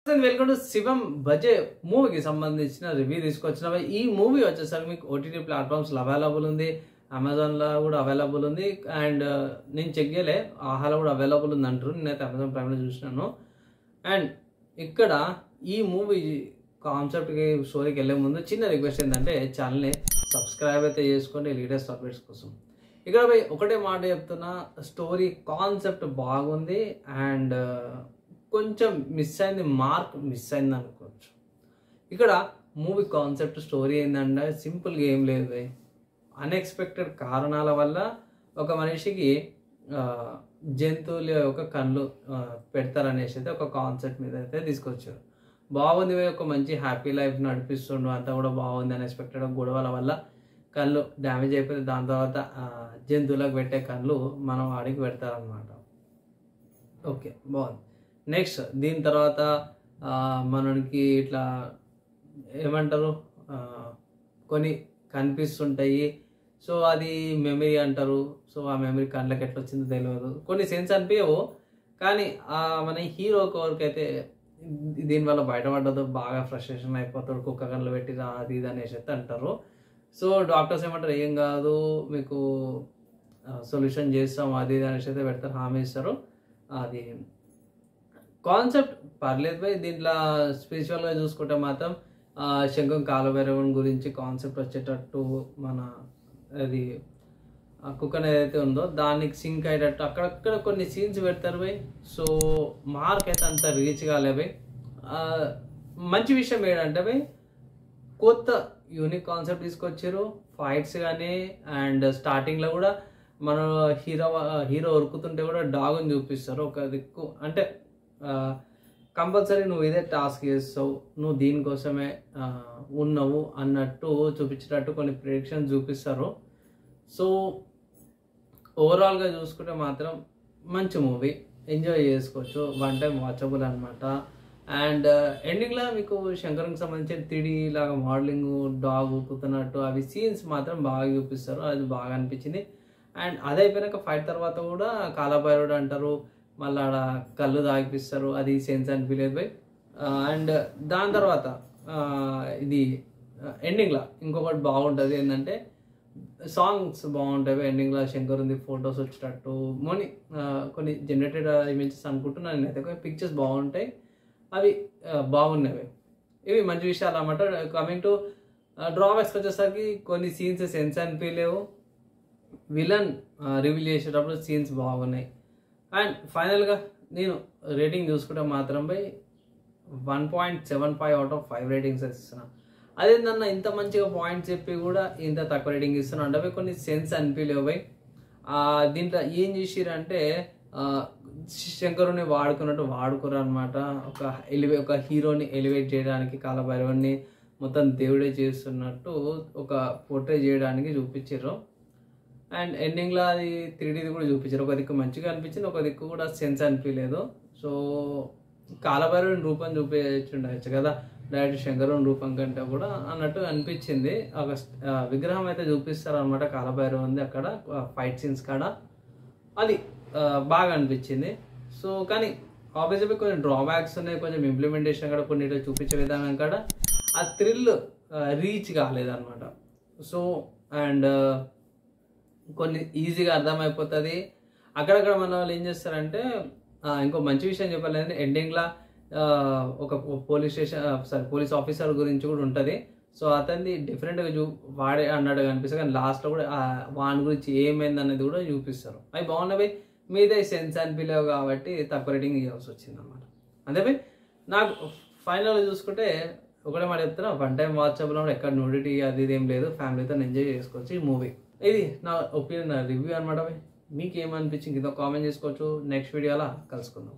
Welcome to శివం బజే మూవీకి సంబంధించిన review తీసుకొచ్చిన ఈ మూవీ వచ్చేసరికి మీకు ఓటీటీ ప్లాట్ఫామ్స్ లో అవైలబుల్ ఉంది, అమెజాన్ లో కూడా అవైలబుల్ ఉంది అండ్ నేను చెక్ చేయలే ఆహాలో కూడా అవైలబుల్ ఉంది అంటారు. నేనైతే అమెజాన్ ప్రైమ్ లో చూసినాను. అండ్ ఇక్కడ ఈ మూవీ కాన్సెప్ట్కి స్టోరీకి వెళ్ళే ముందు చిన్న రిక్వెస్ట్ ఏంటంటే ఛానల్ని సబ్స్క్రైబ్ అయితే చేసుకోండి లేటెస్ట్ అప్డేట్స్ కోసం. ఇక్కడ ఒకటే మాట చెప్తున్నా, స్టోరీ కాన్సెప్ట్ బాగుంది అండ్ కొంచెం మిస్ అయింది, మార్క్ మిస్ అయింది అనుకోవచ్చు. ఇక్కడ మూవీ కాన్సెప్ట్ స్టోరీ ఏంటంటే సింపుల్గా ఏం లేదు, అన్ఎక్స్పెక్టెడ్ కారణాల వల్ల ఒక మనిషికి జంతువుల యొక్క కళ్ళు పెడతారనేసి అయితే ఒక కాన్సెప్ట్ మీద అయితే తీసుకొచ్చారు. బాగుంది, ఒక మంచి హ్యాపీ లైఫ్ నడిపిస్తుండు, అంతా కూడా బాగుంది. అన్ఎక్స్పెక్టెడ్ గొడవల వల్ల కళ్ళు డ్యామేజ్ అయిపోతే దాని తర్వాత జంతువులకు పెట్టే కళ్ళు మనం వాడికి పెడతారనమాట. ఓకే, బాగుంది. నెక్స్ట్ దీని తర్వాత మనకి ఇట్లా ఏమంటారు, కొన్ని కనిపిస్తుంటాయి. సో అది మెమరీ అంటారు. సో ఆ మెమరీ కళ్ళకి ఎట్లా వచ్చిందో తెలియదు, కొన్ని సెన్స్ అనిపించవు. కానీ మన హీరో కోరికైతే దీనివల్ల బయటపడ్డదో బాగా ఫ్రస్ట్రేషన్ అయిపోతాడు, కుక్క కళ్ళు పెట్టి అది ఇది అనేసి అయితే అంటారు. సో డాక్టర్స్ ఏమంటారు, ఏం కాదు మీకు సొల్యూషన్ చేస్తాం అది ఇది అనేసి అయితే పెడతారు, హామీ ఇస్తారు. అది కాన్సెప్ట్ పర్లేదు పోయి. దీంట్లో స్పిరిచువల్గా చూసుకుంటే మాత్రం శంఖం కాలభైరవుని గురించి కాన్సెప్ట్ వచ్చేటట్టు మన అది కుక్కన్ ఏదైతే ఉందో దానికి సింక్ అయ్యేటట్టు అక్కడక్కడ కొన్ని సీన్స్ పెడతారు పోయి. సో మార్క్ అయితే అంత రీచ్ కాలే పోయి. మంచి విషయం ఏంటంటే పోయి కొత్త యూనిక్ కాన్సెప్ట్ తీసుకొచ్చారు. ఫైట్స్ కానీ అండ్ స్టార్టింగ్లో కూడా మన హీరో ఉరుకుతుంటే కూడా డాగ్ని చూపిస్తారు ఒక దిక్కు. అంటే కంపల్సరీ నువ్వు ఇదే టాస్క్ చేస్తావు, నువ్వు దీనికోసమే ఉన్నావు అన్నట్టు చూపించేటట్టు కొన్ని ప్రిడిక్షన్స్ చూపిస్తారు. సో ఓవరాల్గా చూసుకుంటే మాత్రం మంచి మూవీ, ఎంజాయ్ చేసుకోవచ్చు, వన్ టైం వాచబుల్ అనమాట. అండ్ ఎండింగ్లో మీకు శంకర్కి సంబంధించిన 3D లాగా మోడలింగ్, డాగ్ ఊపుతున్నట్టు అవి సీన్స్ మాత్రం బాగా చూపిస్తారు, అది బాగా అనిపించింది. అండ్ అది అయిపోయినాక ఫైట్ తర్వాత కూడా కాలభైరవుడు అంటారు, మళ్ళీ ఆడ కళ్ళు తాగిపిస్తారు, అది సెన్స్ అనిపించలేదు పోయి. అండ్ దాని తర్వాత ఇది ఎండింగ్లో ఇంకొకటి బాగుంటుంది ఏంటంటే సాంగ్స్ బాగుంటాయి. ఎండింగ్లో శంకర్ ఉంది ఫొటోస్ వచ్చేటట్టు కొన్ని జనరేటెడ్ ఇమేజెస్ అనుకుంటున్నాను నేనైతే. పిక్చర్స్ బాగుంటాయి, అవి బాగున్నవి. ఇవి మంచి విషయాలు అన్నమాట. కమింగ్ టు డ్రాబ్యాక్స్కి వచ్చేసరికి కొన్ని సీన్స్ సెన్స్ అనిపించలేవు, విలన్ రివీల్ చేసేటప్పుడు సీన్స్ బాగున్నాయి. అండ్ ఫైనల్గా నేను రేటింగ్ చూసుకుంటే మాత్రం బై 1.75 అవుట్ ఆఫ్ 5 రేటింగ్స్ ఇస్తున్నా. అదేంటన్నా ఇంత మంచిగా పాయింట్స్ చెప్పి కూడా ఇంత తక్కువ రేటింగ్ ఇస్తున్నా అంటే కొన్ని సెన్స్ అనిపించలేవు బై. దీంట్లో ఏం చేసిరంటే శంకరుని వాడుకున్నట్టు వాడుకోరు అనమాట. ఒక హీరోని ఎలివేట్ చేయడానికి కాలభైరవుని మొత్తం దేవుడే చేస్తున్నట్టు ఒక పోర్ట్రే చేయడానికి చూపించారు. అండ్ ఎండింగ్లో అది 3Dది కూడా చూపించారు. ఒక దిక్కు మంచిగా అనిపించింది, ఒక దిక్కు కూడా సెన్స్ అనిపించలేదు. సో కాలభైరవుని రూపం చూపించుండవచ్చు కదా, డైరెక్ట్ శంకరుని రూపం కంటే కూడా అన్నట్టు అనిపించింది. ఒక విగ్రహం అయితే చూపిస్తారు అనమాట కాలభైరవుని అక్కడ ఫైట్ సీన్స్ కాడ, అది బాగా అనిపించింది. సో కానీ ఆబ్వియస్లీ కొన్ని డ్రాబ్యాక్స్ ఉన్నాయి, కొంచెం ఇంప్లిమెంటేషన్ కూడా కొన్ని చూపించే విధానం కాడ ఆ థ్రిల్ రీచ్ కాలేదన్నమాట. సో అండ్ కొన్ని ఈజీగా అర్థమైపోతుంది. అక్కడక్కడ మన వాళ్ళు ఏం చేస్తారంటే ఇంకో మంచి విషయం చెప్పాలంటే ఎండింగ్లో ఒక పోలీస్ ఆఫీసర్ గురించి కూడా ఉంటుంది. సో అతన్ని డిఫరెంట్గా వాడే అన్నాడు కనిపిస్తుంది, కానీ లాస్ట్లో కూడా వాని గురించి ఏమైంది అనేది కూడా చూపిస్తారు. అవి బాగున్నవి, మీదే సెన్స్ అనిపించలేవు కాబట్టి తక్కువ రేటింగ్ ఇవ్వాల్సి వచ్చింది అనమాట. అంతే నాకు ఫైనల్గా చూసుకుంటే ఒకటే మాట చెప్తున్నా, వన్ టైం వాచబుల్ అన్నప్పుడు ఎక్కడ నోడిటీ అది ఇదేం లేదు, ఫ్యామిలీతో ఎంజాయ్ చేసుకోవచ్చు ఈ మూవీ. ఇది నా ఒపీనియన్, నా రివ్యూ అనమాట. మీకు ఏమనిపించింది కింద కామెంట్ చేసుకోవచ్చు. నెక్స్ట్ వీడియోలో కలుసుకుందాం.